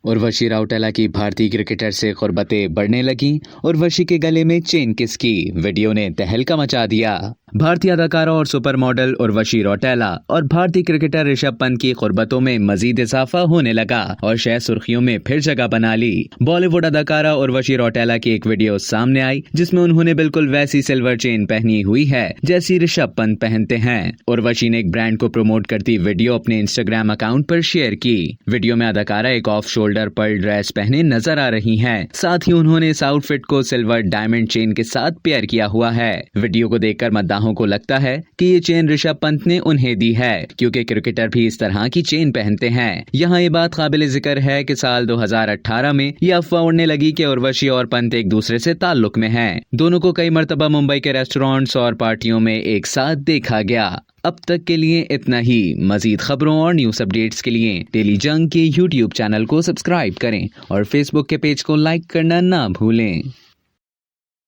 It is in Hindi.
उर्वशी राउटेला की भारतीय क्रिकेटर से कुर्बतें बढ़ने लगी। उर्वशी के गले में चेन किसकी, वीडियो ने तहलका मचा दिया। भारतीय अदाकारा और सुपर मॉडल उर्वशी राउटेला और भारतीय क्रिकेटर ऋषभ पंत की कुर्बतों में मजीद इजाफा होने लगा और शायद सुर्खियों में फिर जगह बना ली। बॉलीवुड अदाकारा उर्वशी राउटेला की एक वीडियो सामने आई जिसमें उन्होंने बिल्कुल वैसी सिल्वर चेन पहनी हुई है जैसी ऋषभ पंत पहनते हैं। उर्वशी ने एक ब्रांड को प्रमोट करती वीडियो अपने इंस्टाग्राम अकाउंट पर शेयर की। वीडियो में अदाकारा एक ऑफ शोल्डर पर्ल ड्रेस पहने नजर आ रही हैं। साथ ही उन्होंने इस आउटफिट को सिल्वर डायमंड चेन के साथ पेयर किया हुआ है। वीडियो को देखकर मद्दाहों को लगता है कि ये चेन ऋषभ पंत ने उन्हें दी है, क्योंकि क्रिकेटर भी इस तरह की चेन पहनते हैं। यहाँ ये बात काबिल जिक्र है कि साल 2018 में यह अफवाह उड़ने लगी कि उर्वशी और पंत एक दूसरे से ताल्लुक में हैं। दोनों को कई मर्तबा मुंबई के रेस्टोरेंट्स और पार्टियों में एक साथ देखा गया। अब तक के लिए इतना ही। मजीद खबरों और न्यूज अपडेट्स के लिए डेली जंग के YouTube चैनल को सब्सक्राइब करें और Facebook के पेज को लाइक करना ना भूलें।